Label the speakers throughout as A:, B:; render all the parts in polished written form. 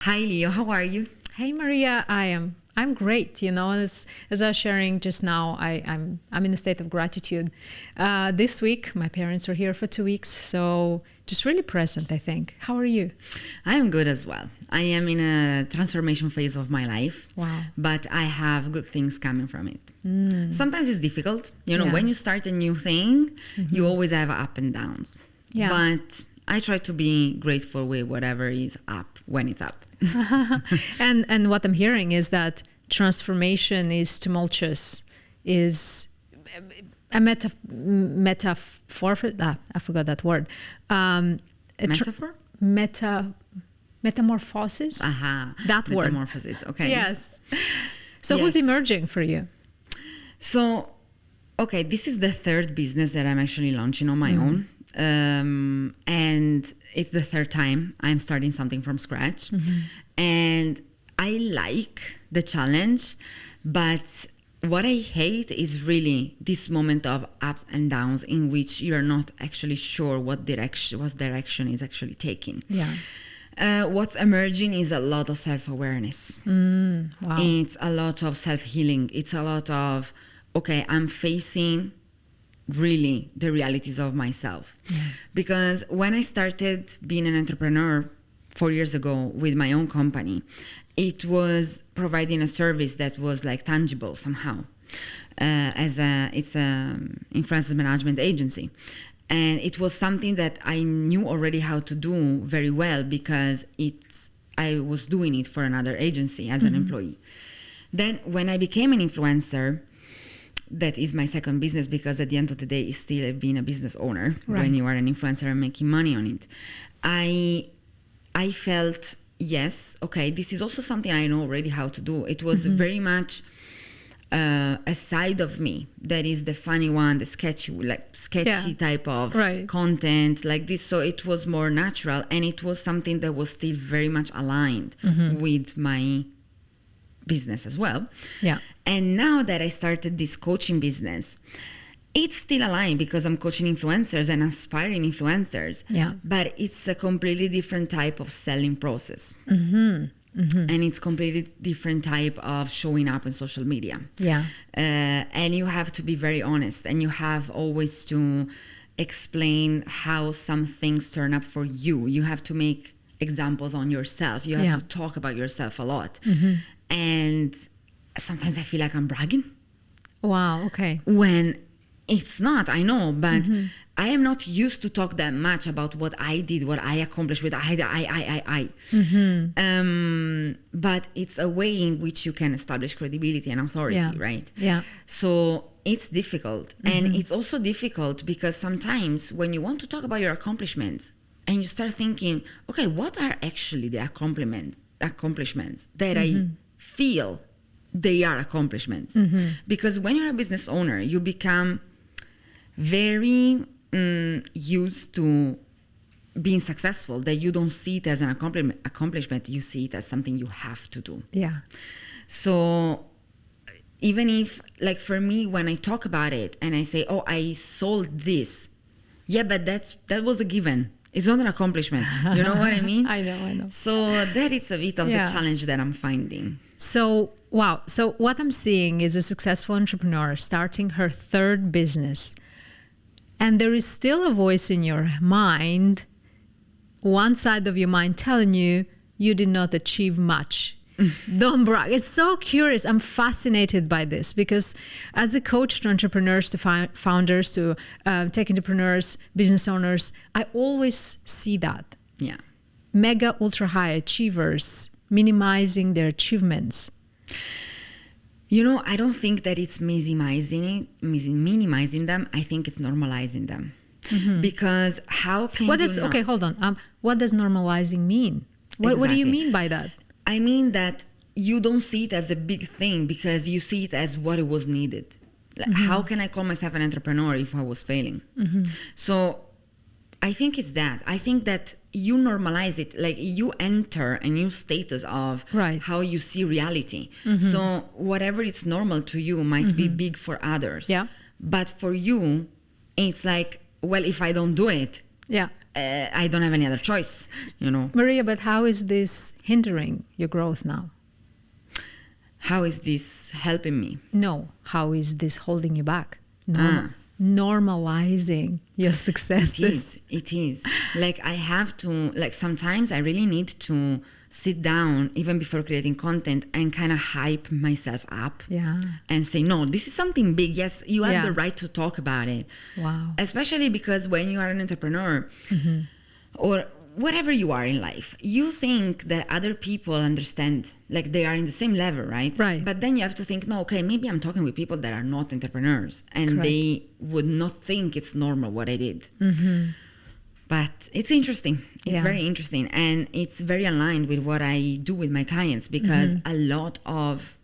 A: Hi, Leo. How are you?
B: Hey, Maria. I'm great. As I was sharing just now, I'm in a state of gratitude. This week, my parents are here for 2 weeks, so just really present, I think. How are you?
A: I am good as well. I am in a transformation phase of my life.
B: Wow.
A: But I have good things coming from it. Sometimes it's difficult.
B: Yeah.
A: When you start a new thing, you always have up and downs.
B: Yeah.
A: But I try to be grateful with whatever is up when it's up.
B: And what I'm hearing is that transformation is tumultuous, is a metaphor. I forgot that word.
A: Metaphor?
B: Metamorphosis.
A: Aha.
B: That word.
A: Metamorphosis. Okay.
B: Yes. So
A: Yes.
B: who's emerging for you?
A: So, okay, this is the third business that I'm actually launching on my own. And it's the third time I'm starting something from scratch. And I like the challenge, but what I hate is really this moment of ups and downs in which you're not actually sure what direction is actually taking.
B: Yeah.
A: What's emerging is a lot of self-awareness.
B: Wow.
A: It's a lot of self-healing. It's a lot of, okay, I'm facing really the realities of myself. Because when I started being an entrepreneur 4 years ago with my own company, it was providing a service that was like tangible somehow. It's a influencer management agency. And it was something that I knew already how to do very well because I was doing it for another agency as an employee. Then when I became an influencer, that is my second business, because at the end of the day, it's still being a business owner when you are an influencer and making money on it. I felt, yes, okay, this is also something I know already how to do. It was very much a side of me that is the funny one, the sketchy type of content like this. So it was more natural, and it was something that was still very much aligned with my business as well.
B: Yeah.
A: And now that I started this coaching business, it's still aligned because I'm coaching influencers and aspiring influencers.
B: Yeah.
A: But it's a completely different type of selling process. And it's completely different type of showing up on social media.
B: Yeah.
A: And you have to be very honest, and you have always to explain how some things turn up for you. You have to make examples on yourself. You have to talk about yourself a lot. And sometimes I feel like I'm bragging.
B: Wow. Okay.
A: When it's not, I know, but I am not used to talk that much about what I did, what I accomplished with I. But it's a way in which you can establish credibility and authority, right?
B: Yeah.
A: So it's difficult. And it's also difficult because sometimes when you want to talk about your accomplishments and you start thinking, okay, what are actually the accomplishments that I feel they are accomplishments? Because when you're a business owner, you become very used to being successful, that you don't see it as an accomplishment, you see it as something you have to do.
B: Yeah.
A: So even if, like for me, when I talk about it and I say, oh, I sold this, yeah, but that was a given. It's not an accomplishment. You know what I mean?
B: I know.
A: So that is a bit of the challenge that I'm finding.
B: So, wow. So what I'm seeing is a successful entrepreneur starting her third business. And there is still a voice in your mind, one side of your mind telling you, you did not achieve much. Don't brag. It's so curious. I'm fascinated by this because as a coach to entrepreneurs, to founders, to tech entrepreneurs, business owners, I always see that.
A: Yeah.
B: Mega ultra high achievers minimizing their achievements.
A: I don't think that it's minimizing them. I think it's normalizing them. Because how can
B: Okay, hold on. What does normalizing mean? What do you mean by that?
A: I mean that you don't see it as a big thing because you see it as what it was needed. Like, how can I call myself an entrepreneur if I was failing? So I think it's that. I think that you normalize it, like you enter a new status of how you see reality. So whatever is normal to you might be big for others.
B: Yeah.
A: But for you, it's like, well, if I don't do it, I don't have any other choice, you know.
B: Maria, but how is this hindering your growth now?
A: How is this helping me?
B: No, how is this holding you back? Normalizing your successes.
A: It is. Like I have to, like sometimes I really need to sit down even before creating content and kind of hype myself up.
B: Yeah.
A: And say, no, this is something big. Yes, you have
B: Yeah.
A: the right to talk about it.
B: Wow.
A: Especially because when you are an entrepreneur or whatever you are in life, you think that other people understand, like they are in the same level, right?
B: Right.
A: But then you have to think, no, okay, maybe I'm talking with people that are not entrepreneurs and
B: Correct.
A: they would not think it's normal what I did. But it's interesting. It's
B: Yeah.
A: very interesting. And it's very aligned with what I do with my clients because a lot of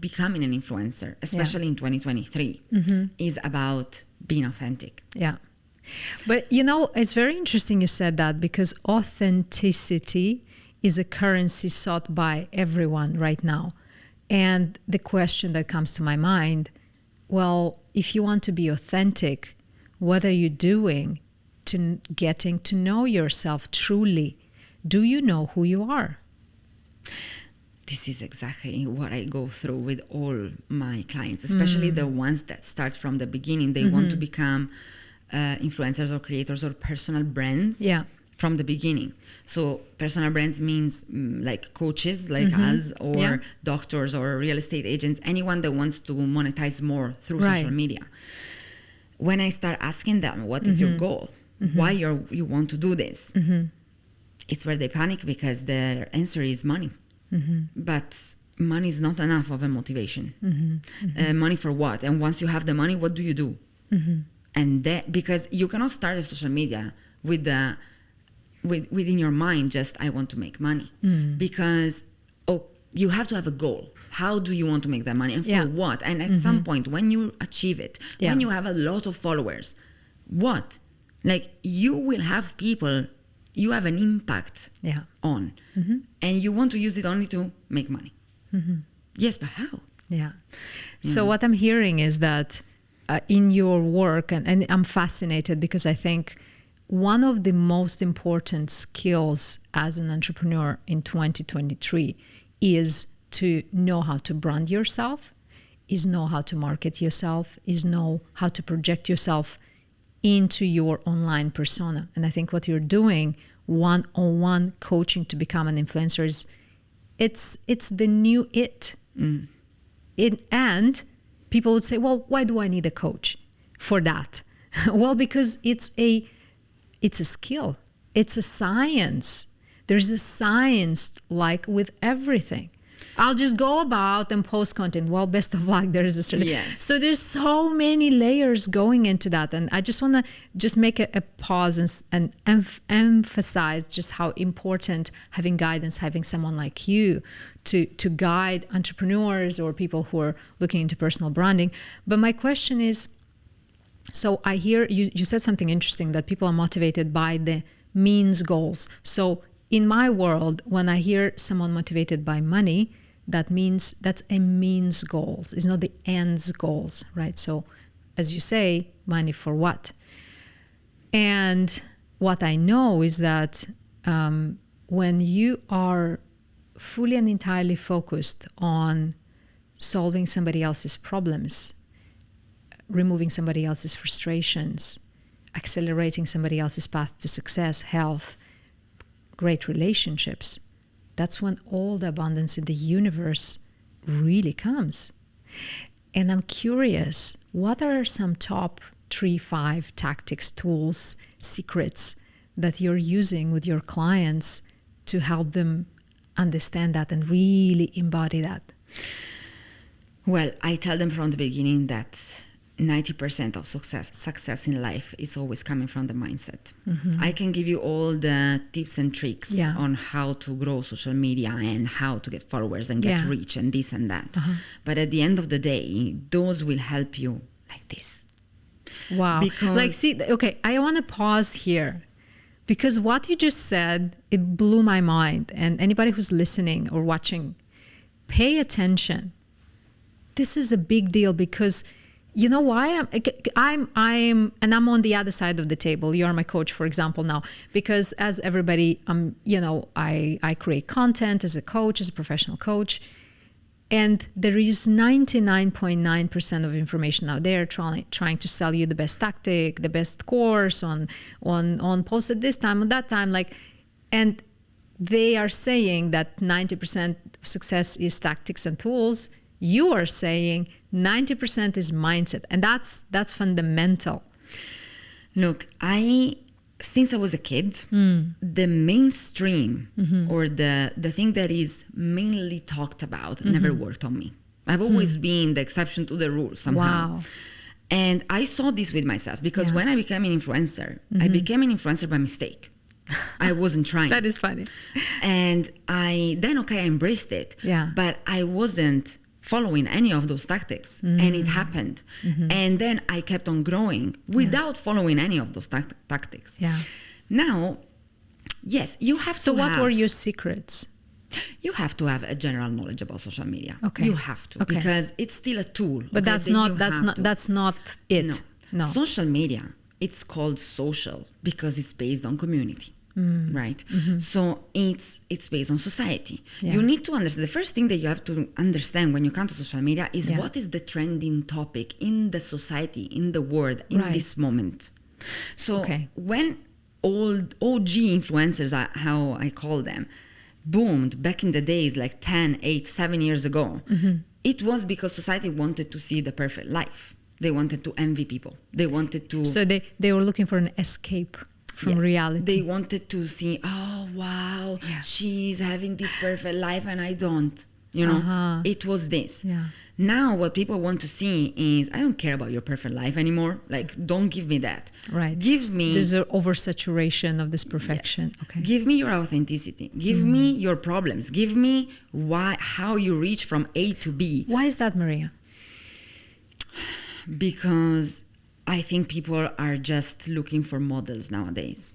A: becoming an influencer, especially in 2023, is about being authentic.
B: Yeah. But you know, it's very interesting you said that because authenticity is a currency sought by everyone right now. And the question that comes to my mind, well, if you want to be authentic, what are you doing to getting to know yourself truly? Do you know who you are?
A: This is exactly what I go through with all my clients, especially the ones that start from the beginning. They want to become influencers or creators or personal brands from the beginning. So personal brands means like coaches like us or doctors or real estate agents, anyone that wants to monetize more through social media. When I start asking them, what is your goal? Why you want to do this? It's where they panic because their answer is money. But money is not enough of a motivation. Money for what? And once you have the money, what do you do? And that, because you cannot start a social media with within your mind just I want to make money, because you have to have a goal. How do you want to make that money and for what? And at some point when you achieve it, when you have a lot of followers, what? Like you will have people you have an impact on, and you want to use it only to make money. Yes, but how?
B: So what I'm hearing is that in your work, and I'm fascinated because I think one of the most important skills as an entrepreneur in 2023 is to know how to brand yourself, is know how to market yourself, is know how to project yourself into your online persona. And I think what you're doing, one-on-one coaching to become an influencer, is it's the new it. And people would say, well, why do I need a coach for that? Well, because it's a skill. It's a science. There's a science like with everything. I'll just go about and post content. Well, best of luck. There is a certain... So there's so many layers going into that. And I just want to just make a pause and emphasize just how important having guidance, having someone like you to guide entrepreneurs or people who are looking into personal branding. But my question is, so I hear you said something interesting, that people are motivated by the means goals. So in my world, when I hear someone motivated by money, that means that's a means goals. It's not the ends goals, right? So as you say, money for what? And what I know is that when you are fully and entirely focused on solving somebody else's problems, removing somebody else's frustrations, accelerating somebody else's path to success, health, great relationships, that's when all the abundance in the universe really comes. And I'm curious, what are some top 3-5 tactics, tools, secrets that you're using with your clients to help them understand that and really embody that?
A: Well, I tell them from the beginning that 90% of success in life is always coming from the mindset. I can give you all the tips and tricks on how to grow social media and how to get followers and get rich and this and that. But at the end of the day, those will help you like this.
B: Wow. Because okay, I want to pause here because what you just said, it blew my mind. And anybody who's listening or watching, pay attention. This is a big deal because You know why I'm and I'm on the other side of the table. You're my coach, for example, now, because as everybody, I create content as a coach, as a professional coach, and there is 99.9% of information out there trying to sell you the best tactic, the best course on post at this time, on that time, and they are saying that 90% of success is tactics and tools. You are saying 90% is mindset, and that's fundamental.
A: Look, since I was a kid, the mainstream or the thing that is mainly talked about never worked on me. I've always been the exception to the rule somehow.
B: Wow.
A: And I saw this with myself because when I became an influencer, I became an influencer by mistake. I wasn't trying.
B: That is funny.
A: And I embraced it.
B: Yeah.
A: But I wasn't following any of those tactics, and it happened. And then I kept on growing without following any of those tactics.
B: Yeah.
A: Now, yes, you have to.
B: So what were your secrets?
A: You have to have a general knowledge about social media.
B: Okay.
A: You have to, because it's still a tool.
B: But that's not it. No.
A: Social media, it's called social because it's based on community. Right? So it's based on society.
B: Yeah.
A: You need to understand, the first thing that you have to understand when you come to social media is what is the trending topic in the society, in the world, in this moment. So when old OG influencers, how I call them, boomed back in the days, like 10, 8, 7 years ago, it was because society wanted to see the perfect life. They wanted to envy people. They wanted to...
B: So they were looking for an escape from reality.
A: They wanted to see, oh, wow, she's having this perfect life and I don't. You know, it was this.
B: Yeah.
A: Now what people want to see is, I don't care about your perfect life anymore. Like, don't give me that.
B: Right.
A: Give me...
B: There's an oversaturation of this perfection.
A: Yes.
B: Okay.
A: Give me your authenticity. Give me your problems. Give me how you reach from A to B.
B: Why is that, Maria?
A: Because I think people are just looking for models nowadays.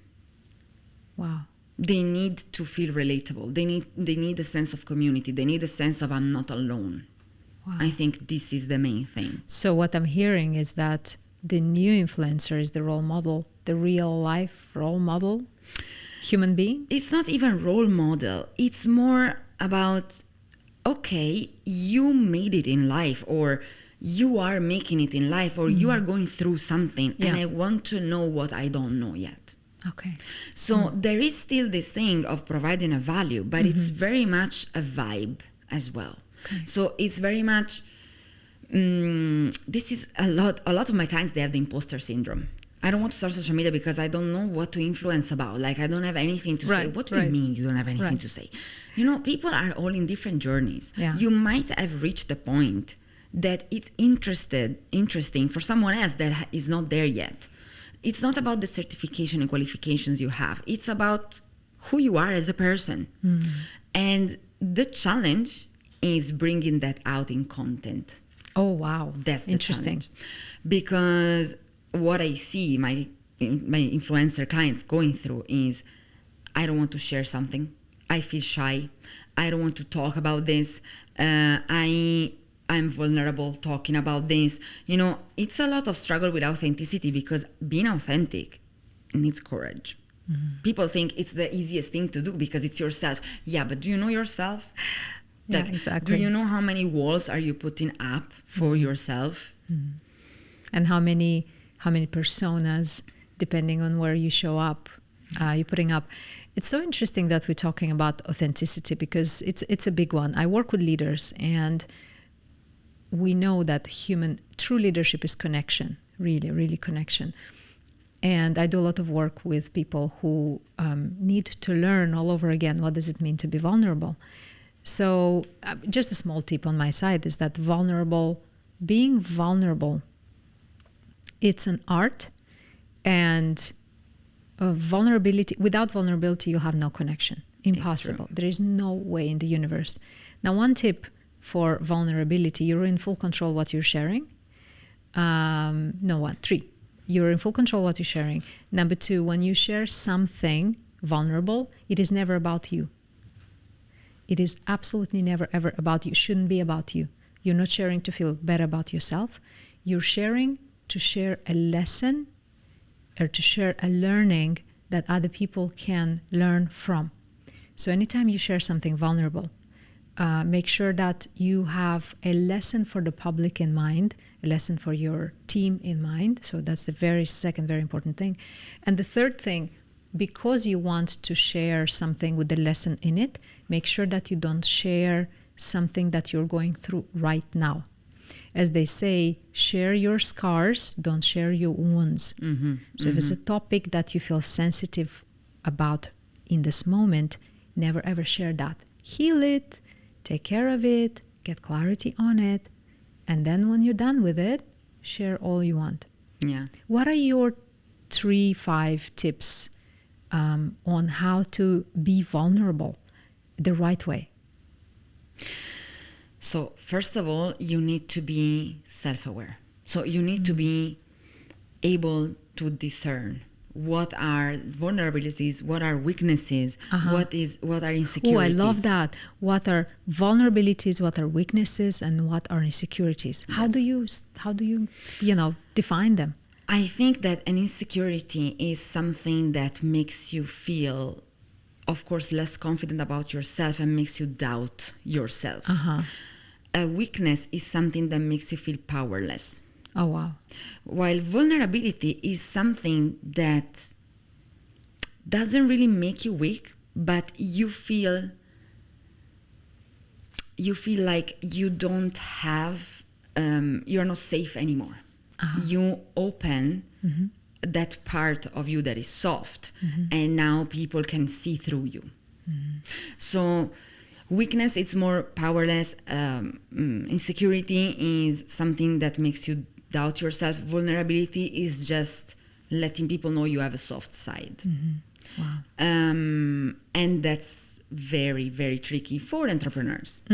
B: Wow.
A: They need to feel relatable. They need a sense of community. They need a sense of I'm not alone.
B: Wow.
A: I think this is the main thing.
B: So what I'm hearing is that the new influencer is the role model, the real life role model, human being?
A: It's not even role model. It's more about, okay, you made it in life, or you are making it in life, or you are going through something, and I want to know what I don't know yet.
B: Okay.
A: So there is still this thing of providing a value, but it's very much a vibe as well. Okay. So it's very much, this is a lot of my clients, they have the imposter syndrome. I don't want to start social media because I don't know what to influence about. Like, I don't have anything to say. What do you mean you don't have anything to say? You know, people are all in different journeys.
B: Yeah.
A: You might have reached the point that it's interesting for someone else that is not there yet. It's not about the certification and qualifications you have. It's about who you are as a person. And the challenge is bringing that out in content.
B: Oh, wow.
A: That's the
B: interesting.
A: challenge. Because what I see my influencer clients going through is, I don't want to share something. I feel shy. I don't want to talk about this. I'm vulnerable talking about this. You know, it's a lot of struggle with authenticity, because being authentic needs courage. People think it's the easiest thing to do because it's yourself. Yeah, but do you know yourself?
B: Yeah,
A: Like,
B: exactly.
A: do you know how many walls are you putting up for yourself?
B: And how many personas, depending on where you show up, you're putting up. It's so interesting that we're talking about authenticity, because it's a big one. I work with leaders, and we know that true leadership is connection, really, really connection. And I do a lot of work with people who need to learn all over again, what does it mean to be vulnerable? So just a small tip on my side is that being vulnerable, it's an art, and vulnerability, without vulnerability, you have no connection. Impossible. There is no way in the universe. Now, one tip for vulnerability, you're in full control what you're sharing. 3. You're in full control what you're sharing. Number 2, when you share something vulnerable, it is never about you. It is absolutely never, ever about you. Shouldn't be about you. You're not sharing to feel better about yourself. you're sharing to share a lesson or to share a learning that other people can learn from. So anytime you share something vulnerable, make sure that you have a lesson for the public in mind, a lesson for your team in mind. So that's the second very important thing. And the third thing, because you want to share something with the lesson in it, make sure that you don't share something that you're going through right now. As they say, share your scars, don't share your wounds. So if it's a topic that you feel sensitive about in this moment, never ever share that. Heal it, take care of it, get clarity on it, and then when you're done with it, share all you want.
A: Yeah.
B: What are your 3-5 tips on how to be vulnerable the right way?
A: So first of all, you need to be self-aware. So you need to be able to discern what are vulnerabilities, what are weaknesses, what are insecurities.
B: Oh, I love that. What are vulnerabilities, what are weaknesses, and what are insecurities?
A: Yes.
B: How do you define them?
A: I think that an insecurity is something that makes you feel, of course, less confident about yourself and makes you doubt yourself. A weakness is something that makes you feel powerless.
B: Oh, wow.
A: While vulnerability is something that doesn't really make you weak, but you feel like you don't have, you're not safe anymore. You open that part of you that is soft, and now people can see through you. So weakness, it's more powerless. Insecurity is something that makes you doubt yourself. Vulnerability is just letting people know you have a soft side.
B: Wow.
A: And that's very, very tricky for entrepreneurs.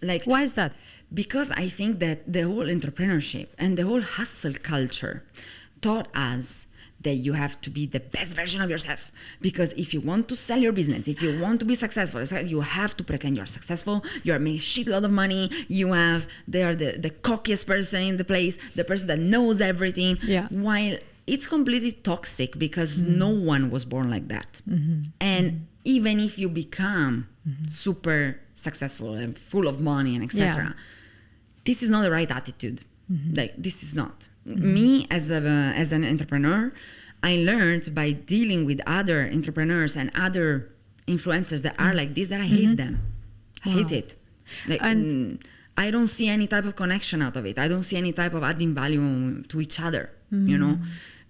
A: Like
B: Why is that?
A: Because I think that the whole entrepreneurship and the whole hustle culture taught us that you have to be the best version of yourself. Because if you want to sell your business, if you want to be successful, you have to pretend you're successful, you're making a shitload of money, they are the cockiest person in the place, the person that knows everything.
B: Yeah.
A: While it's completely toxic because no one was born like that. And even if you become super successful and full of money and etc., this is not the right attitude. Like, this is not. Me as an entrepreneur, I learned by dealing with other entrepreneurs and other influencers that are like this, that I hate them. I hate it. Like, I don't see any type of connection out of it. I don't see any type of adding value to each other, you know,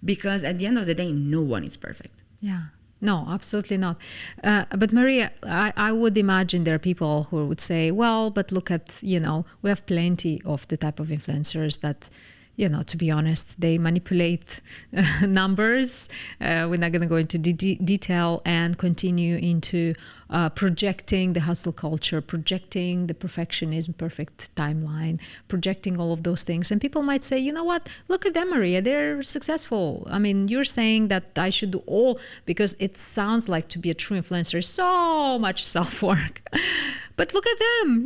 A: because at the end of the day, no one is perfect.
B: Yeah. No, absolutely not. But Maria, I would imagine there are people who would say, well, but look at, we have plenty of the type of influencers that, to be honest, they manipulate numbers. We're not going to go into detail and continue into projecting the hustle culture, projecting the perfectionism, perfect timeline, projecting all of those things. And people might say, you know what, look at them, Maria, they're successful. I mean, you're saying that I should do all, because it sounds like to be a true influencer is so much self-work. But look at them,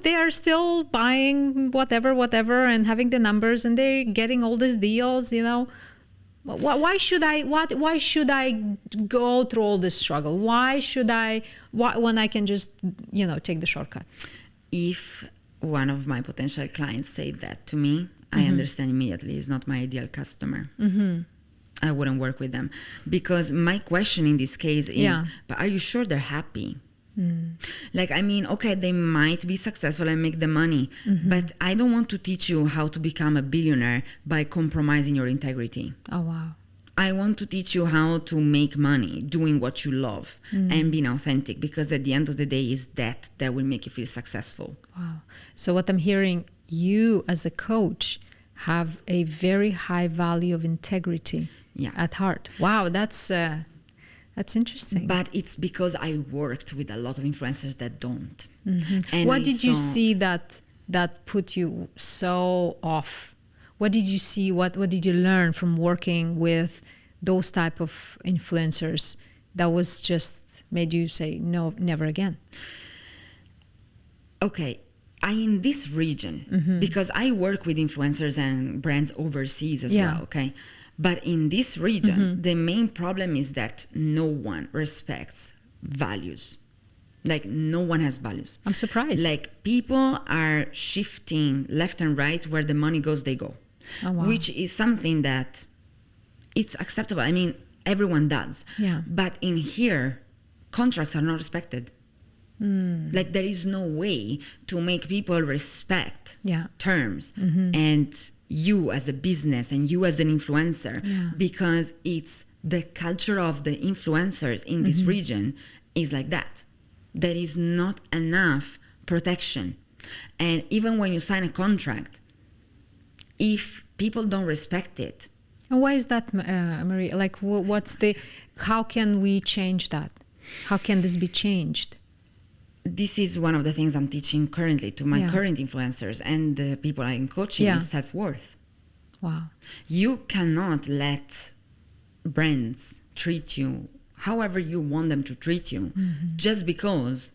B: they are still buying whatever, and having the numbers, and they're getting all these deals, Why should I go through all this struggle? When I can just, take the shortcut?
A: If one of my potential clients said that to me, I understand immediately it's not my ideal customer. I wouldn't work with them, because my question in this case is, but are you sure they're happy? Like, I mean, okay, they might be successful and make the money, but I don't want to teach you how to become a billionaire by compromising your integrity.
B: Oh, wow.
A: I want to teach you how to make money doing what you love and being authentic, because at the end of the day, is that will make you feel successful.
B: Wow. So what I'm hearing, you as a coach have a very high value of integrity at heart. Wow, that's interesting.
A: But it's because I worked with a lot of influencers that don't.
B: And what did you see that put you so off? What did you see? What did you learn from working with those type of influencers that was just made you say, no, never again?
A: Okay. in this region, because I work with influencers and brands overseas as well, okay? But in this region, the main problem is that no one respects values. Like, no one has values.
B: I'm surprised.
A: Like, people are shifting left and right. Where the money goes, they go.
B: Oh, wow.
A: Which is something that it's acceptable. I mean, everyone does.
B: Yeah.
A: But in here, contracts are not respected. Like, there is no way to make people respect terms and you as a business and you as an influencer, because it's the culture of the influencers in this region is like that. There is not enough protection. And even when you sign a contract, if people don't respect it.
B: And why is that, Maria? Like, how can we change that? How can this be changed?
A: This is one of the things I'm teaching currently to my current influencers and the people I'm coaching is self-worth.
B: Wow.
A: You cannot let brands treat you however you want them to treat you, just because,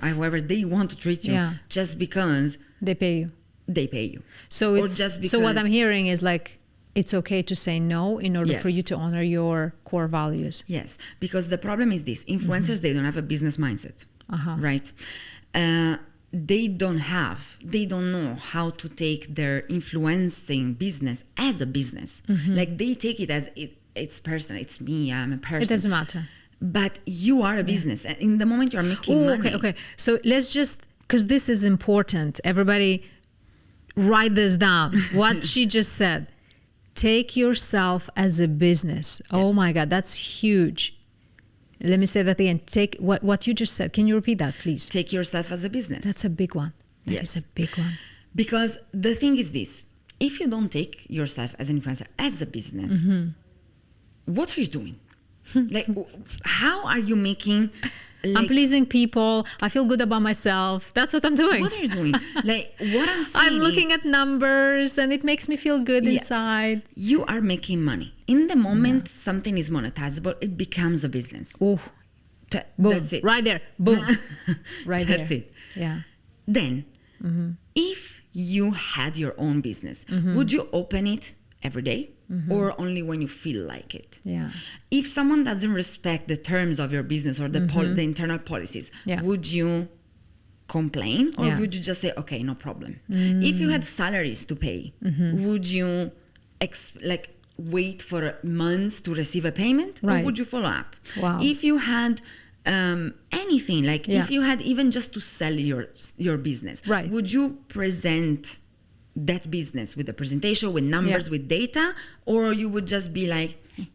A: however they want to treat you, just because
B: they pay you.
A: They pay you.
B: So so what I'm hearing is like, it's okay to say no in order for you to honor your core values.
A: Yes, because the problem is this: influencers, they don't have a business mindset, right? They don't know how to take their influencing business as a business. Like, they take it as it's personal. It's me. I'm a person.
B: It doesn't matter.
A: But you are a business. And in the moment you're making money.
B: Okay. So let's just, because this is important. Everybody write this down. What she just said. Take yourself as a business. Yes. Oh my God, that's huge. Let me say that again. Take what you just said. Can you repeat that, please?
A: Take yourself as a business.
B: That's a big one. That is a big one.
A: Because the thing is this: if you don't take yourself as an influencer as a business, what are you doing? Like, how are you making? Like,
B: I'm pleasing people. I feel good about myself. That's what I'm doing.
A: What are you doing? Like, what I'm saying
B: I'm looking at numbers and it makes me feel good inside.
A: You are making money. In the moment something is monetizable, it becomes a business.
B: Boom.
A: That's it.
B: Right there. Boom. Right there.
A: That's it.
B: Yeah.
A: Then, if you had your own business, would you open it every day? Or only when you feel like it?
B: Yeah.
A: If someone doesn't respect the terms of your business or the internal policies, would you complain, or would you just say, okay, no problem? If you had salaries to pay, would you wait for months to receive a payment, or would you follow up?
B: Wow.
A: If you had anything, like if you had even just to sell your business, would you present that business with a presentation, with numbers, with data, or you would just be like, hey,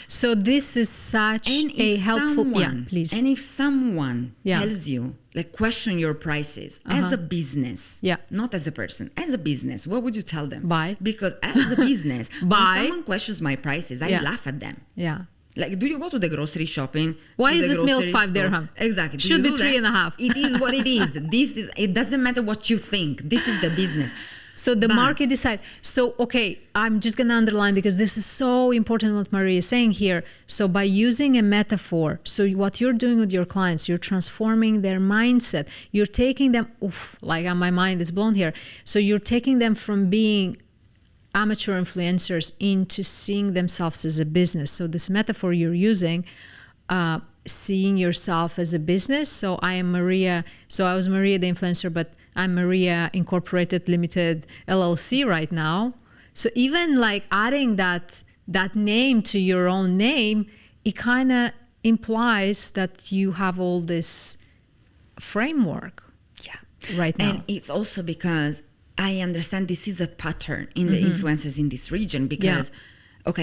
B: So this is such a helpful. Please.
A: And if someone tells you, like, question your prices as a business, not as a person, as a business, what would you tell them?
B: Buy.
A: Because as a business, when someone questions my prices, I laugh at them.
B: Yeah.
A: Like, do you go to the grocery shopping?
B: Why is this milk 5 dirham?
A: Exactly.
B: Should be 3.5.
A: It is what it is. It doesn't matter what you think. This is the business.
B: So the market decides. So, okay, I'm just going to underline, because this is so important what Maria is saying here. So by using a metaphor, so what you're doing with your clients, you're transforming their mindset. You're taking them, my mind is blown here. So you're taking them from being amateur influencers into seeing themselves as a business. So this metaphor you're using, seeing yourself as a business. So I am Maria. So I was Maria the influencer, but I'm Maria Incorporated Limited LLC right now. So even like adding that name to your own name, it kind of implies that you have all this framework right now.
A: And it's also because I understand this is a pattern in the influencers in this region, because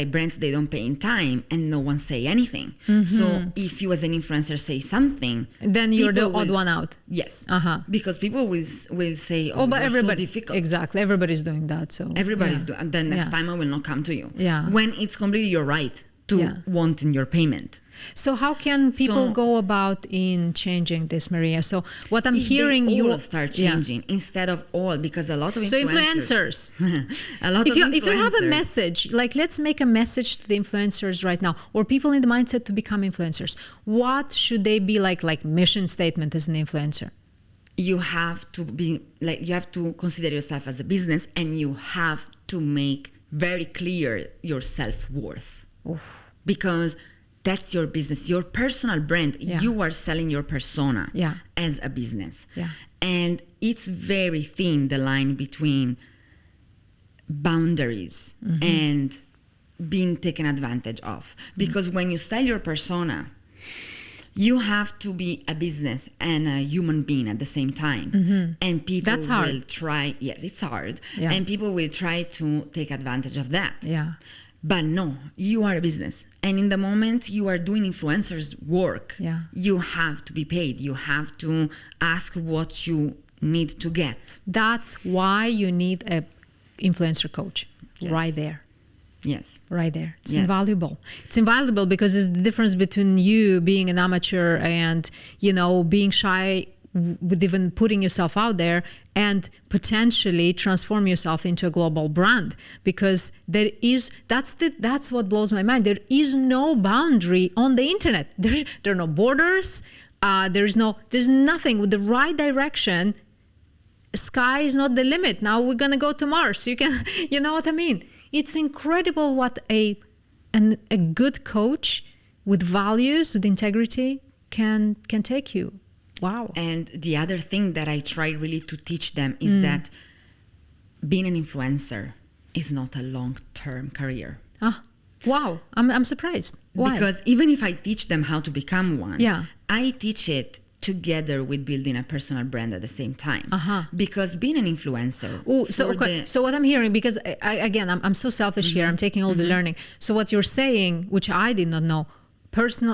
A: brands, they don't pay in time and no one say anything. So if you as an influencer say something,
B: then you're the odd one out.
A: Yes. Because people will say,
B: but everybody,
A: so difficult.
B: Exactly. Everybody's doing that. So
A: everybody's doing, and then next time I will not come to you.
B: Yeah.
A: When it's completely your right to want in your payment.
B: So how can people go about in changing this, Maria? So what I'm hearing,
A: you all start changing instead of all, because a lot of influencers.
B: If you have a message, like, let's make a message to the influencers right now, or people in the mindset to become influencers. What should they be like mission statement as an influencer?
A: you have to be like, you have to consider yourself as a business, and you have to make very clear your self-worth. Because that's your business, your personal brand.
B: Yeah.
A: You are selling your persona
B: Yeah.
A: as a business.
B: Yeah.
A: And it's very thin, the line between boundaries and being taken advantage of. Because when you sell your persona, you have to be a business and a human being at the same time. And people
B: That's hard.
A: will try, yes, it's hard.
B: Yeah.
A: And people will try to take advantage of that.
B: Yeah.
A: But no, you are a business. And in the moment you are doing influencers work,
B: Yeah.
A: you have to be paid. You have to ask what you need to get.
B: That's why you need a influencer coach.
A: Yes.
B: Right there.
A: Yes.
B: Right there. It's
A: Yes.
B: invaluable. It's invaluable because it's the difference between you being an amateur and, being shy with even putting yourself out there, and potentially transform yourself into a global brand. Because that's what blows my mind. There is no boundary on the internet. There are no borders. There's nothing. With the right direction, sky is not the limit. Now we're gonna go to Mars. You know what I mean? It's incredible what a good coach with values, with integrity can take you. Wow.
A: And the other thing that I try really to teach them is that being an influencer is not a long-term career.
B: Wow. I'm surprised. Why?
A: Because even if I teach them how to become one,
B: Yeah.
A: I teach it together with building a personal brand at the same time. Because being an influencer.
B: So what I'm hearing, because I'm so selfish here, I'm taking all the learning. So what you're saying, which I did not know,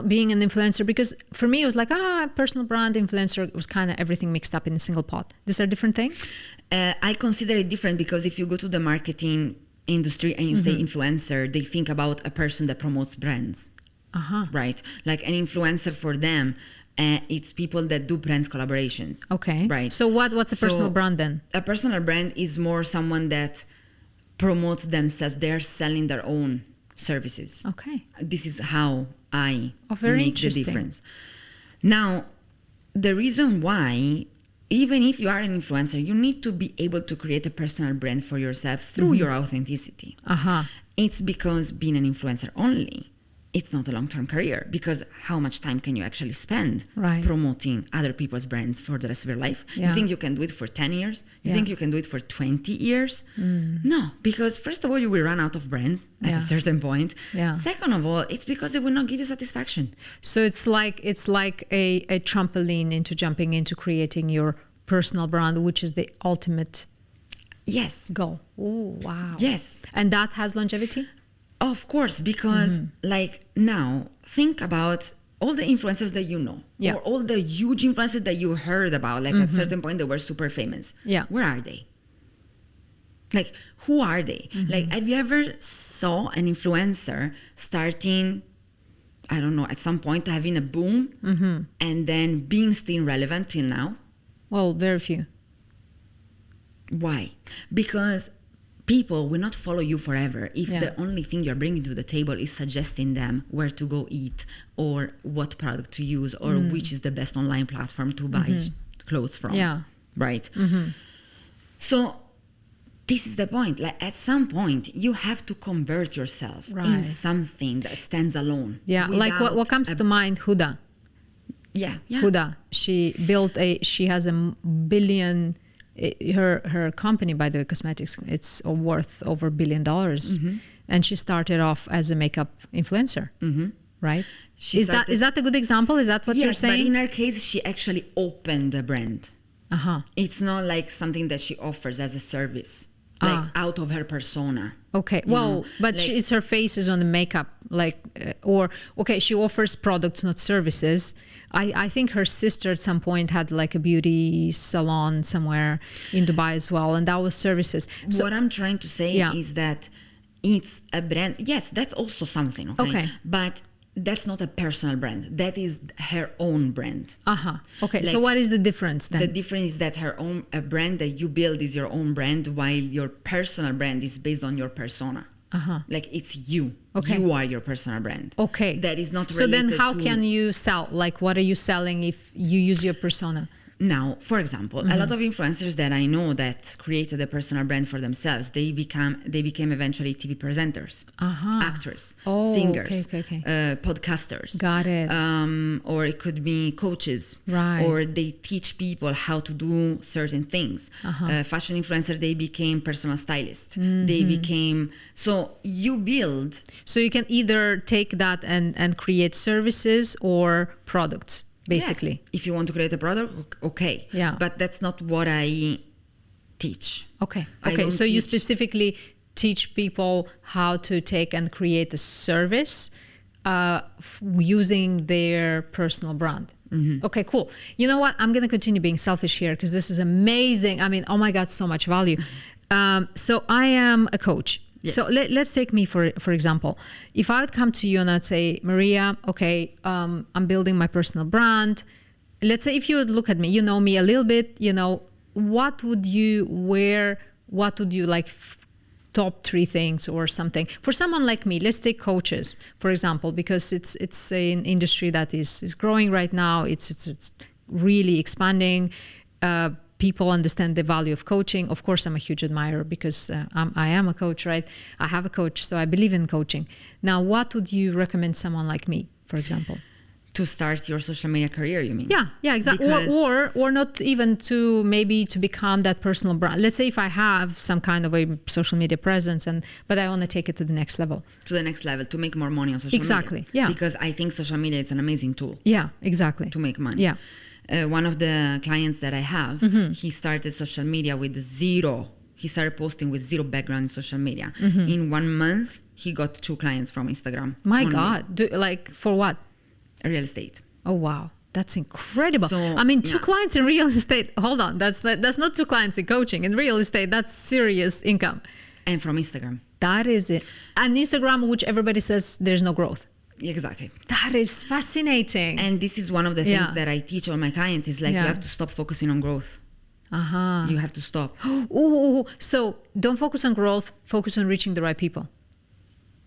B: being an influencer, because for me it was like, personal brand, influencer was kind of everything mixed up in a single pot. These are different things?
A: I consider it different because if you go to the marketing industry and you say influencer, they think about a person that promotes brands. Right? Like an influencer for them, it's people that do brands collaborations.
B: Okay.
A: Right.
B: So what's a personal brand then?
A: A personal brand is more someone that promotes themselves. They're selling their own services.
B: Okay.
A: This is how I
B: very
A: make the
B: interesting.
A: difference. Now, the reason why, even if you are an influencer, you need to be able to create a personal brand for yourself through your authenticity. It's because being an influencer only, it's not a long-term career, because how much time can you actually spend promoting other people's brands for the rest of your life?
B: Yeah.
A: You think you can do it for 10 years? You think you can do it for 20 years? No, because first of all, you will run out of brands at a certain point. Second of all, it's because it will not give you satisfaction.
B: So it's like a trampoline into jumping into creating your personal brand, which is the ultimate goal. Oh, wow.
A: Yes.
B: And that has longevity?
A: Of course, because like now, think about all the influencers that you know, or all the huge influencers that you heard about, like at a certain point they were super famous. Where are they? Like, who are they? Like, have you ever saw an influencer starting, I don't know, at some point having a boom and then being still relevant till now?
B: Well, very few.
A: Why? Because people will not follow you forever if the only thing you're bringing to the table is suggesting them where to go eat or what product to use or which is the best online platform to buy clothes from. Right? So this is the point. Like at some point, you have to convert yourself in something that stands alone.
B: Like what comes to mind, Huda. Huda. She has $1 billion. Her company, by the way, cosmetics, it's worth over $1 billion, and she started off as a makeup influencer, right? Is that a good example? Is that what you're saying?
A: But in her case, she actually opened a brand. It's not like something that she offers as a service, like out of her persona.
B: Okay, well, but like, it's her face is on the makeup, she offers products, not services. I think her sister at some point had like a beauty salon somewhere in Dubai as well, and that was services. So,
A: what I'm trying to say is that it's a brand. Yes, that's also something, okay? But that's not a personal brand. That is her own brand.
B: Okay, like, so what is the difference then?
A: The difference is that a brand that you build is your own brand, while your personal brand is based on your persona. Like it's you. Okay. You are your personal brand.
B: Okay.
A: That is not related to...
B: So then how can you sell? Like what are you selling if you use your persona?
A: Now, for example, a lot of influencers that I know that created a personal brand for themselves, they became eventually TV presenters, actors, singers, podcasters.
B: Got it.
A: Or it could be coaches,
B: right?
A: Or they teach people how to do certain things. Fashion influencer, they became personal stylists. They became, so you build.
B: So you can either take that and create services or products. Basically,
A: yes. If you want to create a product, okay.
B: Yeah.
A: But that's not what I teach.
B: Okay. So you specifically teach people how to take and create a service using their personal brand. Okay, cool. You know what? I'm going to continue being selfish here because this is amazing. I mean, oh my God, so much value. So I am a coach. Yes. So let's take me for example. If I would come to you and I'd say, Maria, okay, I'm building my personal brand. Let's say if you would look at me, you know me a little bit, you know, what would you wear? What would you like? Top 3 things or something for someone like me. Let's take coaches, for example, because it's an industry that is growing right now. It's really expanding. People understand the value of coaching. Of course, I'm a huge admirer because I am a coach, right? I have a coach, so I believe in coaching. Now, what would you recommend someone like me, for example?
A: To start your social media career, you mean?
B: Yeah, exactly. Or not even to become that personal brand. Let's say if I have some kind of a social media presence, but I want to take it to the next level.
A: To the next level, to make more money on social media.
B: Exactly, yeah.
A: Because I think social media is an amazing tool.
B: Yeah, exactly.
A: To make money.
B: Yeah.
A: One of the clients that I have, he started social media with zero. He started posting with zero background in social media. In 1 month, he got 2 clients from Instagram.
B: My God. Like for what?
A: Real estate.
B: Oh, wow. That's incredible.
A: So,
B: I mean, 2 clients in real estate. Hold on. That's not 2 clients in coaching. In real estate, that's serious income.
A: And from Instagram.
B: That is it. And Instagram, which everybody says there's no growth.
A: Exactly.
B: That is fascinating.
A: And this is one of the things that I teach all my clients is like, you have to stop focusing on growth. You have to stop.
B: So don't focus on growth, focus on reaching the right people.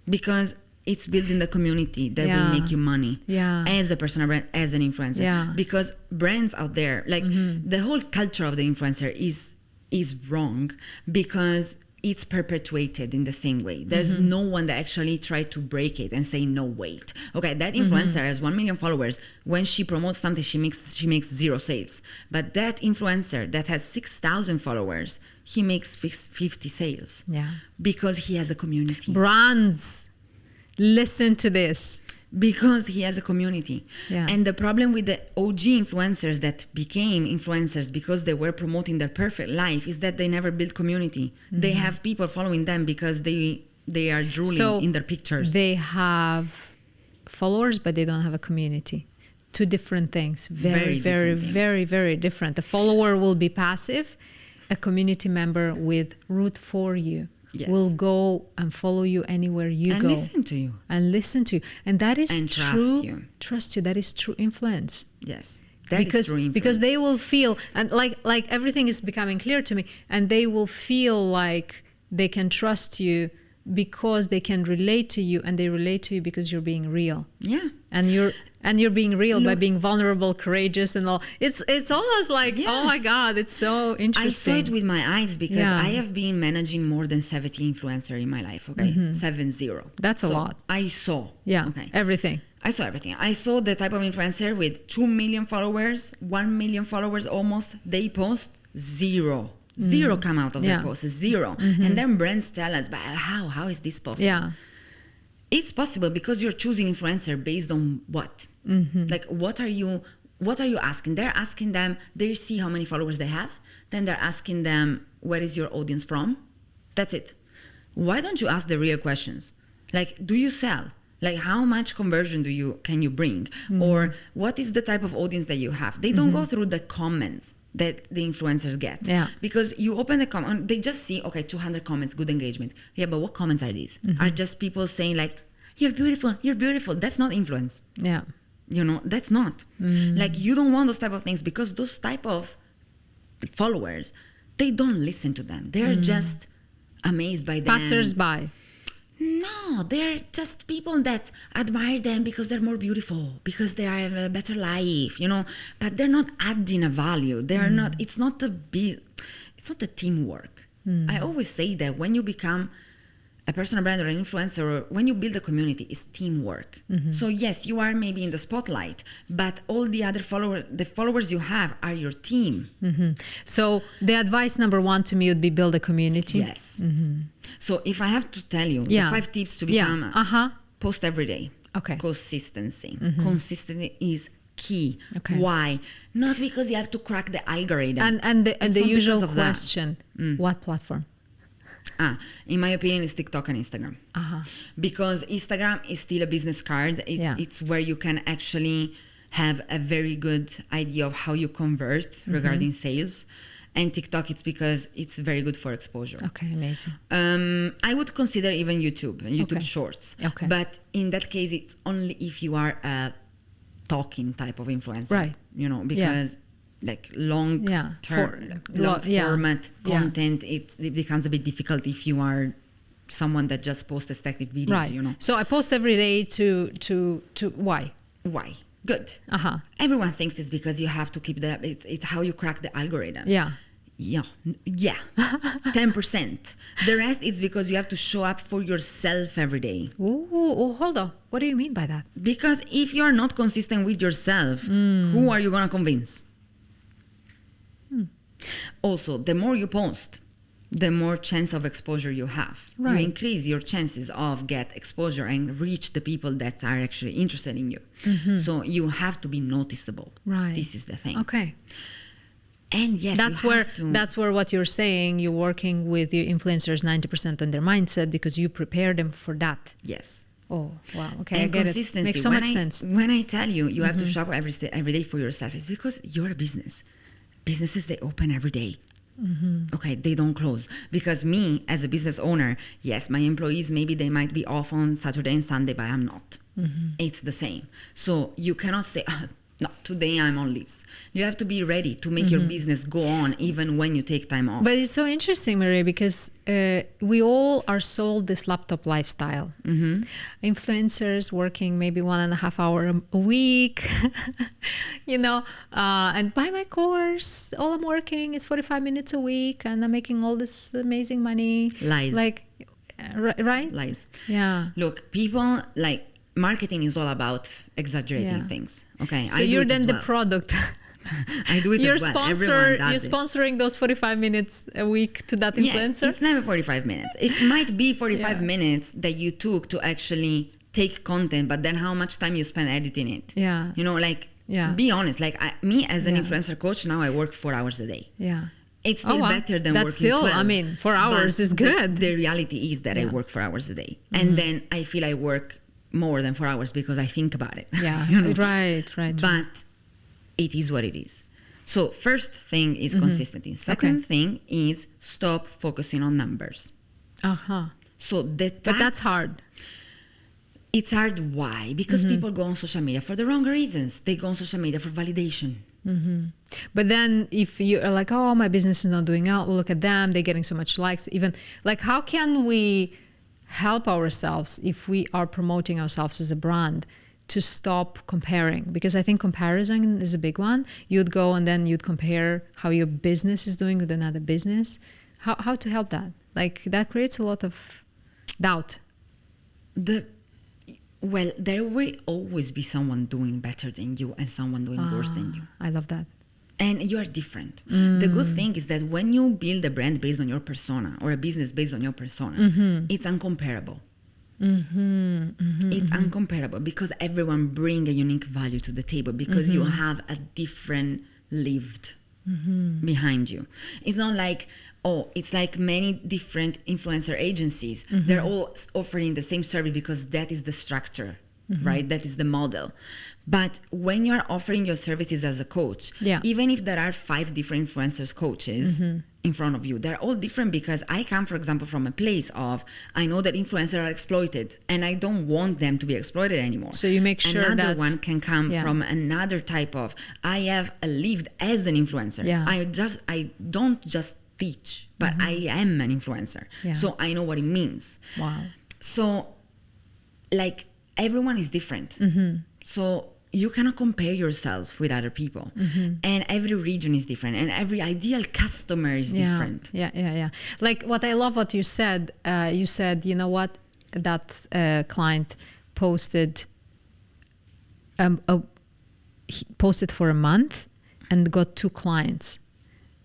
A: Because it's building the community that will make you money as a personal brand, as an influencer. Because brands out there, like the whole culture of the influencer is wrong because it's perpetuated in the same way. There's no one that actually tried to break it and say, no, wait. Okay, that influencer has 1 million followers. When she promotes something, she makes 0 sales. But that influencer that has 6,000 followers, he makes 50 sales.
B: Yeah.
A: Because he has a community.
B: Brands, listen to this.
A: Because he has a community.
B: Yeah.
A: And the problem with the OG influencers that became influencers because they were promoting their perfect life is that they never built community. They have people following them because they are drooling in their pictures.
B: They have followers, but they don't have a community. 2 different things. Very, very different. The follower will be passive. A community member will root for you. Yes. Will go and follow you anywhere you go.
A: And listen to you.
B: And that is
A: and
B: true. Trust you. That is true influence.
A: Yes. That is true influence.
B: Because they will feel, and like everything is becoming clear to me, and they will feel like they can trust you because they can relate to you, and they relate to you because you're being real.
A: Yeah.
B: And you're being real by being vulnerable, courageous, and all. It's almost like, oh my God, it's so interesting.
A: I saw it with my eyes because I have been managing more than 70 influencers in my life. Okay, 70.
B: That's a lot.
A: I saw.
B: Yeah.
A: Okay.
B: Everything.
A: I saw everything. I saw the type of influencer with 2 million followers, 1 million followers almost. They post 0. 0 come out of their posts, 0. And then brands tell us, but how is this possible?
B: Yeah.
A: It's possible because you're choosing influencer based on what? Like, what are you asking? They're asking them, they see how many followers they have. Then they're asking them, where is your audience from? That's it. Why don't you ask the real questions? Like, do you sell? Like, how much conversion can you bring? Or what is the type of audience that you have? They don't go through the comments that the influencers get.
B: Yeah.
A: Because you open the comment, they just see, okay, 200 comments, good engagement. Yeah, but what comments are these? Are just people saying like, you're beautiful. That's not influence.
B: Yeah.
A: You know, that's not. Like, you don't want those type of things because those type of followers, they don't listen to them. They're just amazed by them.
B: Passers-by.
A: No, they're just people that admire them because they're more beautiful, because they have a better life, but they're not adding a value. They're not, it's not the teamwork. I always say that when you become a personal brand or an influencer, or when you build a community, it's teamwork. So yes, you are maybe in the spotlight, but all the other followers you have are your team.
B: So the advice number one to me would be build a community.
A: Yes. So if I have to tell you the 5 tips to become post every day.
B: Okay.
A: Consistency. Consistency is key.
B: Okay.
A: Why? Not because you have to crack the algorithm.
B: And the usual question, what platform?
A: In my opinion, it's TikTok and Instagram. Because Instagram is still a business card. It's where you can actually have a very good idea of how you convert regarding sales. And TikTok, it's because it's very good for exposure.
B: Okay, amazing.
A: I would consider even YouTube and YouTube Shorts.
B: Okay.
A: But in that case, it's only if you are a talking type of influencer.
B: Right.
A: Because like long format content, it becomes a bit difficult if you are someone that just posts static videos.
B: Right. So I post every day to why?
A: Why? Good. Everyone thinks it's because you have to keep it's how you crack the algorithm.
B: Yeah.
A: 10%. The rest is because you have to show up for yourself every day.
B: Ooh, hold on. What do you mean by that?
A: Because if you are not consistent with yourself, who are you going to convince? Also, the more you post, the more chance of exposure you have.
B: Right.
A: You increase your chances of get exposure and reach the people that are actually interested in you. So you have to be noticeable.
B: Right.
A: This is the thing.
B: Okay.
A: And yes,
B: that's where what you're saying, you're working with your influencers 90% on their mindset because you prepare them for that.
A: Yes.
B: Oh, wow. Okay,
A: and
B: I get
A: consistency.
B: It. Makes so much sense.
A: When I tell you you have to shop every day for yourself, it's because you're a business. Businesses, they open every day. Okay, they don't close. Because me, as a business owner, yes, my employees, maybe they might be off on Saturday and Sunday, but I'm not. It's the same. So you cannot say, no, today I'm on leaves. You have to be ready to make your business go on even when you take time off.
B: But it's so interesting, Maria, because we all are sold this laptop lifestyle. Influencers working maybe 1.5 hours a week, and buy my course. All I'm working is 45 minutes a week and I'm making all this amazing money.
A: Lies.
B: Right?
A: Lies.
B: Yeah.
A: Look, people marketing is all about exaggerating things. Okay.
B: So you're then the product.
A: I do it as well. Everyone does
B: You're sponsoring those 45 minutes a week to that influencer?
A: Yes, it's never 45 minutes. It might be 45 minutes that you took to actually take content, but then how much time you spend editing it.
B: Yeah.
A: Be honest. Me as an influencer coach, now I work 4 hours a day.
B: Yeah.
A: It's still better than
B: That's
A: working 12.
B: 4 hours is good.
A: The reality is that I work 4 hours a day. And then I feel I work more than 4 hours because I think about it.
B: Yeah, right.
A: But it is what it is. So first thing is consistency. Second thing is stop focusing on numbers. So but
B: that's hard.
A: It's hard. Why? Because people go on social media for the wrong reasons. They go on social media for validation.
B: But then if you're like, oh, my business is not doing well, look at them, they're getting so much likes. Even how can we help ourselves if we are promoting ourselves as a brand to stop comparing? Because I think comparison is a big one. You'd go and then you'd compare how your business is doing with another business. How to help that? That creates a lot of doubt.
A: There will always be someone doing better than you and someone doing worse than you.
B: I love that.
A: And you are different. The good thing is that when you build a brand based on your persona or a business based on your persona, it's uncomparable. It's uncomparable because everyone brings a unique value to the table because you have a different lived behind you. It's not like, it's like many different influencer agencies. They're all offering the same service because that is the structure. Right? That is the model. But when you are offering your services as a coach, even if there are 5 different influencers coaches in front of you, they're all different because I come, for example, from a place of, I know that influencers are exploited and I don't want them to be exploited anymore.
B: So you make sure
A: another one can come from another type of, I have lived as an influencer. I don't just teach, but I am an influencer. So I know what it means.
B: Wow.
A: So, like, everyone is different. So you cannot compare yourself with other people. And every region is different. And every ideal customer is different.
B: Yeah. Like what I love what you said, you know what, that client posted he posted for a month and got 2 clients.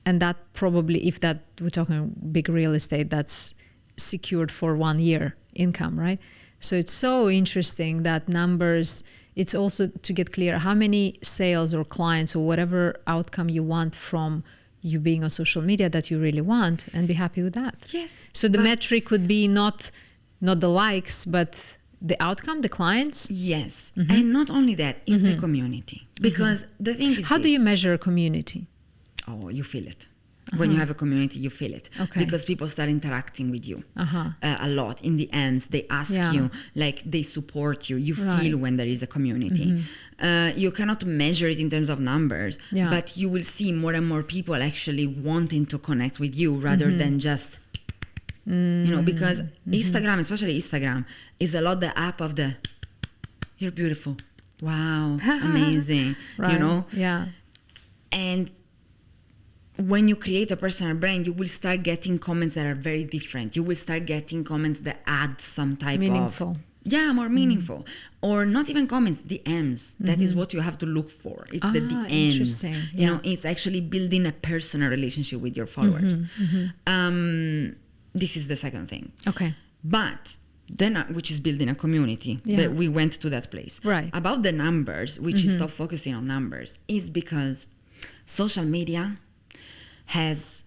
B: And that probably, if that we're talking big real estate, that's secured for 1 year income, right? So it's so interesting that numbers, it's also to get clear how many sales or clients or whatever outcome you want from you being on social media that you really want, and be happy with that.
A: Yes.
B: So the metric would be not the likes, but the outcome, the clients.
A: Yes. And not only that, it's the community. Because the thing is,
B: how do you measure a community?
A: Oh, you feel it. When you have a community, you feel it.
B: Okay.
A: Because people start interacting with you a lot. In the ends, they ask you, like, they support you. You feel when there is a community. You cannot measure it in terms of numbers, but you will see more and more people actually wanting to connect with you rather than just, you know, because Instagram, especially Instagram, is a lot the app of the, you're beautiful. Wow, amazing. You know?
B: Yeah.
A: And when you create a personal brand, you will start getting comments that are very different. You will start getting comments that add some type
B: Meaningful.
A: more meaningful. Or not even comments, DMs. That is what you have to look for. It's the DMs.
B: Interesting.
A: You know, it's actually building a personal relationship with your followers. This is the second thing.
B: Okay.
A: But then, which is building a community. But we went to that place.
B: Right.
A: About the numbers, which is stop focusing on numbers, is because social media has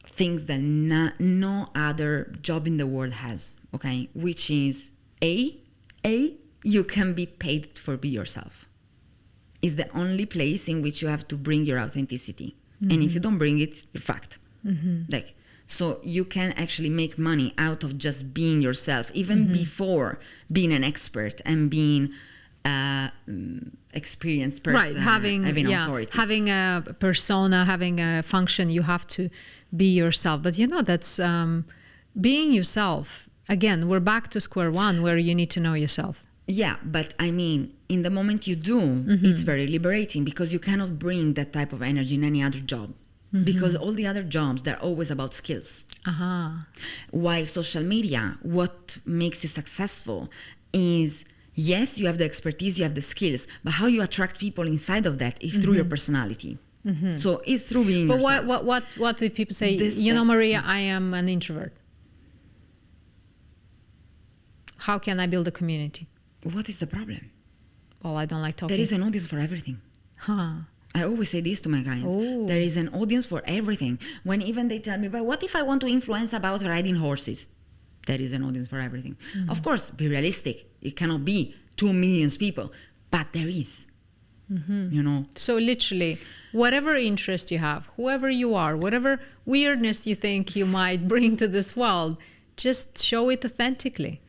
A: things that no other job in the world has, okay? Which is you can be paid for be yourself. It's the only place in which you have to bring your authenticity. And if you don't bring it, you're fucked. Like, so you can actually make money out of just being yourself, even before being an expert and being experienced person,
B: right, having
A: authority,
B: having a persona, having a function, you have to be yourself. But you know, that's being yourself. Again, we're back to square one, where you need to know yourself.
A: Yeah, but I mean, in the moment you do, it's very liberating, because you cannot bring that type of energy in any other job. Because all the other jobs, they're always about skills. While social media, what makes you successful is, yes, you have the expertise, you have the skills, but how you attract people inside of that is through your personality. So it's through being yourself.
B: But what do people say? You know, Maria, I am an introvert. How can I build a community?
A: What is the problem?
B: Well, I don't like talking.
A: There is an audience for everything. I always say this to my clients. There is an audience for everything. When even they tell me, but what if I want to influence about riding horses? There is an audience for everything. Of course, be realistic. It cannot be 2 million people, but there is. You know.
B: So literally, whatever interest you have, whoever you are, whatever weirdness you think you might bring to this world, just show it authentically.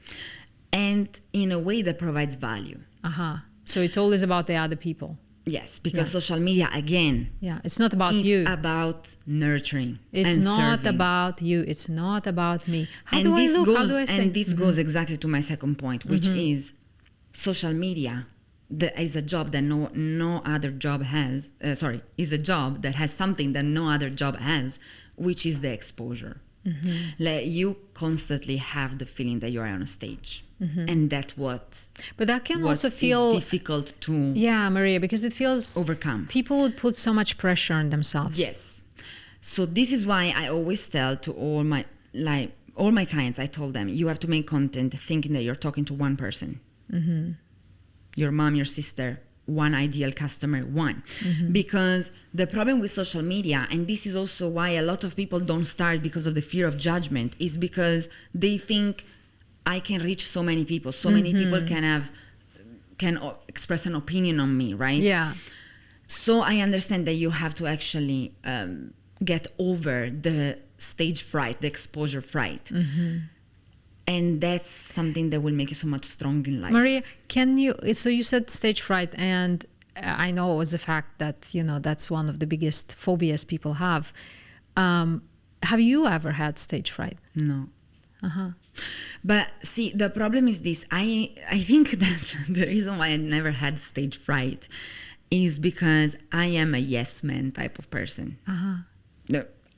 A: And in a way that provides value.
B: So it's always about the other people.
A: Yes, because social media, again,
B: it's not about you.
A: It's about nurturing.
B: It's
A: and
B: not
A: serving.
B: about you. It's not about me. How
A: and
B: do
A: this
B: I look?
A: goes,
B: How do I say?
A: And this goes exactly to my second point, which is social media. That is a job that no other job has. Is a job that has something that no other job has, which is the exposure. Like, you constantly have the feeling that you are on a stage, and that's what.
B: But that can also feel
A: difficult to.
B: Yeah, Maria, because it feels
A: overcome.
B: People would put so much pressure on themselves.
A: Yes, so this is why I always tell to all my clients. I told them, you have to make content thinking that you're talking to one person, your mom, your sister. One ideal customer, one. Because the problem with social media, and this is also why a lot of people don't start because of the fear of judgment, is because they think, I can reach so many people, so many people can express an opinion on me, right?
B: Yeah.
A: So I understand that you have to actually get over the stage fright, the exposure fright. And that's something that will make you so much stronger in life.
B: Maria, so you said stage fright, and I know as a fact that, you know, that's one of the biggest phobias people have. Have you ever had stage fright?
A: No. But see, the problem is this. I think that the reason why I never had stage fright is because I am a yes man type of person.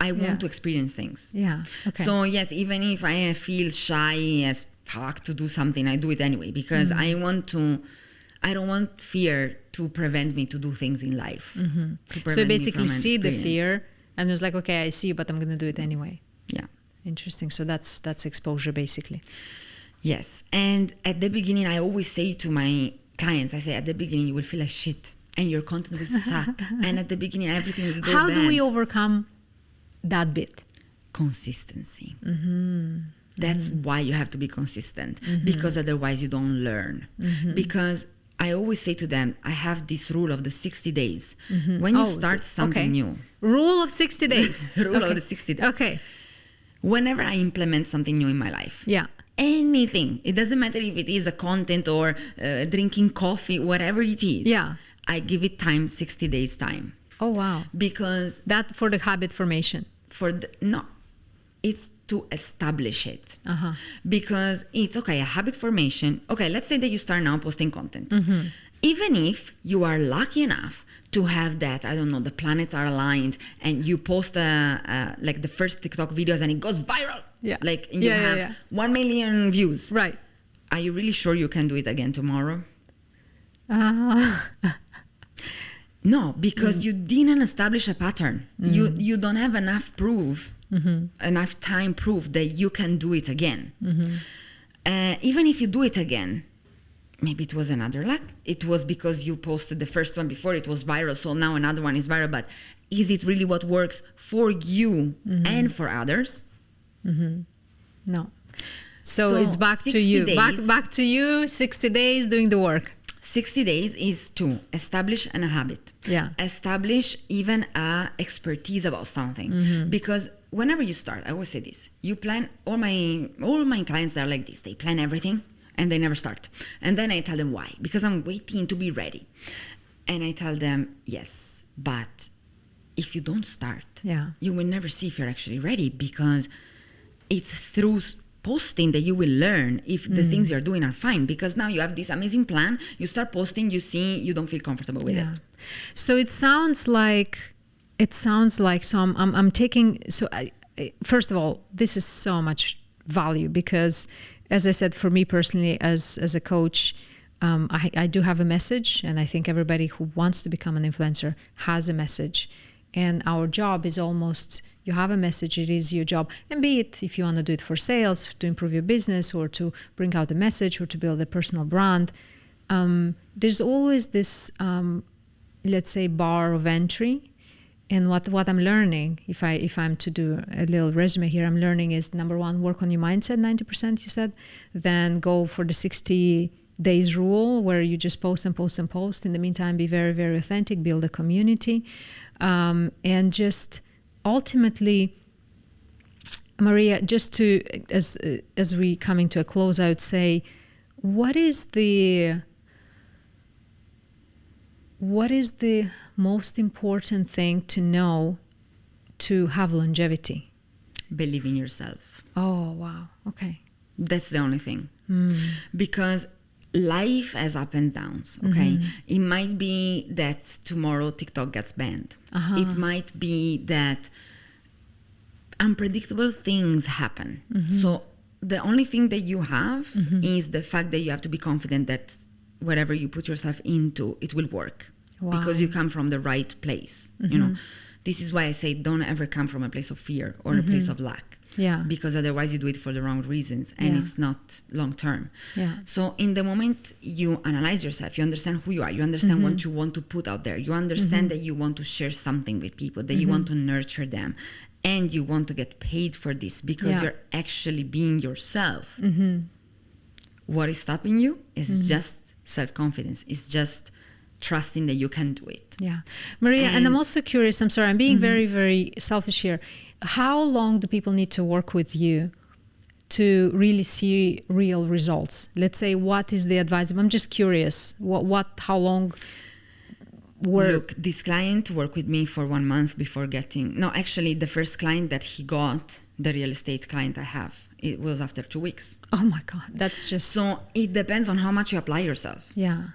A: I want to experience things.
B: Yeah. Okay.
A: So yes, even if I feel shy as fuck to do something, I do it anyway because I don't want fear to prevent me to do things in life.
B: So basically see the fear and it's like, okay, I see you, but I'm going to do it anyway.
A: Yeah.
B: Interesting. So that's exposure basically.
A: Yes. And at the beginning, I always say to my clients, I say at the beginning, you will feel like shit and your content will suck. And at the beginning, everything will go
B: How
A: bad.
B: do we overcome that bit?
A: Consistency. That's why you have to be consistent because otherwise you don't learn. Because I always say to them, I have this rule of the 60 days. When you start something new.
B: Rule of 60 days.
A: Rule of the 60 days.
B: Okay.
A: Whenever I implement something new in my life.
B: Yeah.
A: Anything. It doesn't matter if it is a content or drinking coffee, whatever it is.
B: Yeah.
A: I give it time, 60 days time.
B: Oh, wow.
A: Because
B: that for the habit formation.
A: It's to establish it. Because it's okay, a habit formation. Okay, let's say that you start now posting content. Even if you are lucky enough to have that, I don't know, the planets are aligned and you post like the first TikTok videos and it goes viral.
B: Yeah.
A: Like you have 1 million views.
B: Right.
A: Are you really sure you can do it again tomorrow? No, because you didn't establish a pattern. You don't have enough proof, enough time proof that you can do it again. Even if you do it again, maybe it was another luck. It was because you posted the first one before it was viral, so now another one is viral. But is it really what works for you and for others?
B: No. So it's back to you. Back to you, 60 days doing the work.
A: 60 days is to establish a habit.
B: Yeah.
A: Establish even a expertise about something. Because whenever you start, I always say this, you plan, all my clients are like this. They plan everything and they never start. And then I tell them why. Because I'm waiting to be ready. And I tell them, yes, but if you don't start, you will never see if you're actually ready because it's through posting that you will learn if the things you're doing are fine, because now you have this amazing plan, you start posting, you see you don't feel comfortable with it.
B: So it sounds like so I'm taking, so first of all, this is so much value because as I said, for me personally as a coach, I do have a message, and I think everybody who wants to become an influencer has a message. And our job is almost, you have a message, it is your job. And be it if you want to do it for sales, to improve your business, or to bring out a message, or to build a personal brand, there's always this, let's say, bar of entry. And what I'm learning, if I'm to do a little resume here, I'm learning is, number one, work on your mindset, 90% you said. Then go for the 60 days rule, where you just post and post and post. In the meantime, be very, very authentic, build a community. And just ultimately, Maria, just to, as we coming to a close, I would say, what is the most important thing to know to have longevity?
A: Believe in yourself.
B: Oh, wow. Okay.
A: That's the only thing. Because life has up and downs, okay? It might be that tomorrow TikTok gets banned. It might be that unpredictable things happen. So the only thing that you have is the fact that you have to be confident that whatever you put yourself into, it will work.
B: Wow.
A: Because you come from the right place. You know, this is why I say don't ever come from a place of fear or a place of lack.
B: Yeah.
A: Because otherwise you do it for the wrong reasons and it's not long term.
B: Yeah.
A: So in the moment you analyze yourself, you understand who you are, you understand what you want to put out there, you understand that you want to share something with people, that you want to nurture them, and you want to get paid for this because you're actually being yourself. What is stopping you is just self-confidence. It's just trusting that you can do it.
B: Yeah. Maria, and I'm also curious, I'm sorry, I'm being very, very selfish here. How long do people need to work with you to really see real results? Let's say, what is the advice? I'm just curious. How long
A: Look, this client worked with me for 1 month before getting... No, actually, the first client that he got, the real estate client I have, it was after 2 weeks.
B: Oh my God, that's just...
A: So it depends on how much you apply yourself.
B: Yeah.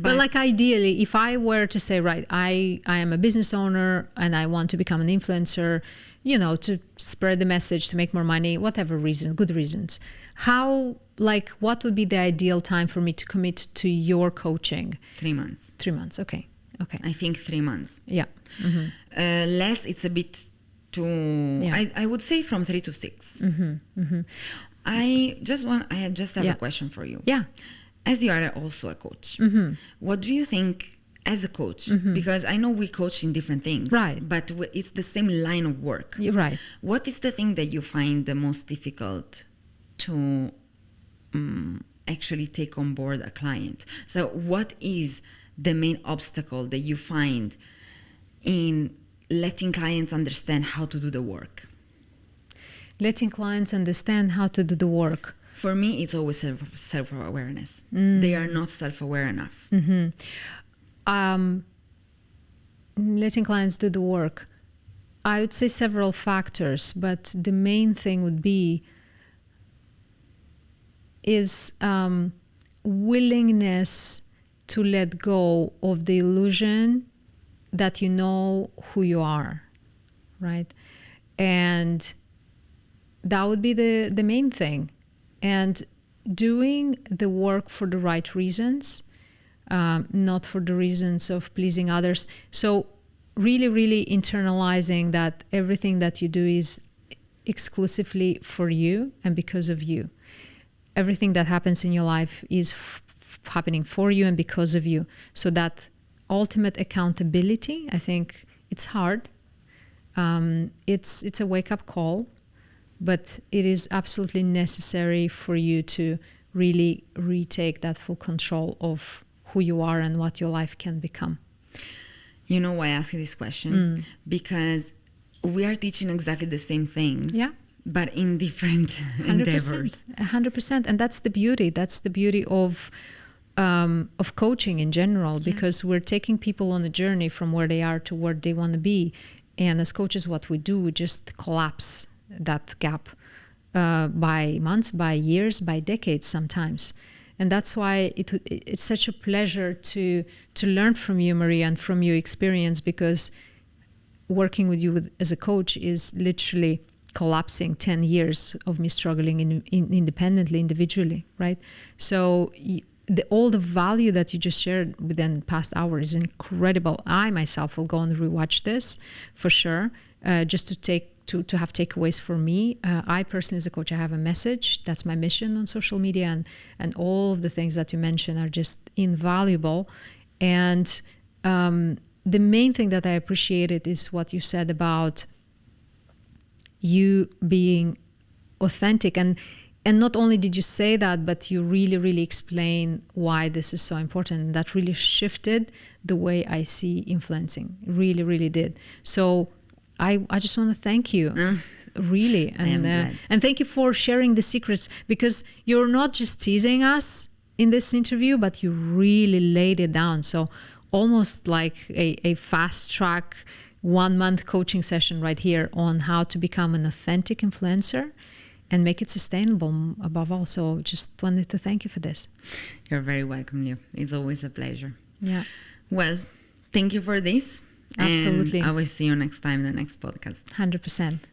B: But like ideally, if I were to say, right, I am a business owner and I want to become an influencer, you know, to spread the message, to make more money, whatever reason, good reasons. How, like, what would be the ideal time for me to commit to your coaching?
A: 3 months.
B: 3 months, okay. Okay.
A: I think 3 months.
B: Yeah. Mm-hmm.
A: Less, it's a bit too...
B: Yeah.
A: I would say from 3 to 6.
B: Mm-hmm. Mm-hmm.
A: I just have
B: Yeah.
A: a question for you.
B: Yeah.
A: As you are also a coach,
B: Mm-hmm.
A: what do you think as a coach?
B: Mm-hmm.
A: Because I know we coach in different things,
B: Right.
A: but it's the same line of work.
B: You're right.
A: What is the thing that you find the most difficult to actually take on board a client? So what is the main obstacle that you find in letting clients understand how to do the work?
B: Letting clients understand how to do the work.
A: For me, it's always self-awareness. They are not self-aware enough.
B: Mm-hmm. Letting clients do the work. I would say several factors, but the main thing would be is willingness to let go of the illusion that you know who you are, right? And that would be the main thing. And doing the work for the right reasons, not for the reasons of pleasing others. So really, really internalizing that everything that you do is exclusively for you and because of you. Everything that happens in your life is happening for you and because of you. So that ultimate accountability, I think it's hard. It's a wake-up call. But it is absolutely necessary for you to really retake that full control of who you are and what your life can become.
A: You know why I ask you this question? Because we are teaching exactly the same things, but in different endeavors.
B: 100%. And that's the beauty. That's the beauty of coaching in general, because we're taking people on a journey from where they are to where they want to be. And as coaches, what we do, we just collapse that gap by months, by years, by decades sometimes. And that's why it's such a pleasure to learn from you, Maria, and from your experience, because working with you as a coach is literally collapsing 10 years of me struggling independently, individually, right? So all the value that you just shared within the past hour is incredible. I myself will go and rewatch this for sure, just to have takeaways for me. I personally, as a coach, I have a message. That's my mission on social media, and all of the things that you mentioned are just invaluable. And the main thing that I appreciated is what you said about you being authentic. And not only did you say that, but you really, really explain why this is so important. That really shifted the way I see influencing. It really, really did. So I just want to thank you, really. And,
A: I am glad.
B: And thank you for sharing the secrets, because you're not just teasing us in this interview, but you really laid it down. So almost like a fast track 1 month coaching session right here on how to become an authentic influencer and make it sustainable above all. So just wanted to thank you for this.
A: You're very welcome, Leo. It's always a pleasure.
B: Yeah.
A: Well, thank you for this.
B: Absolutely.
A: And I will see you next time in the next podcast.
B: 100%.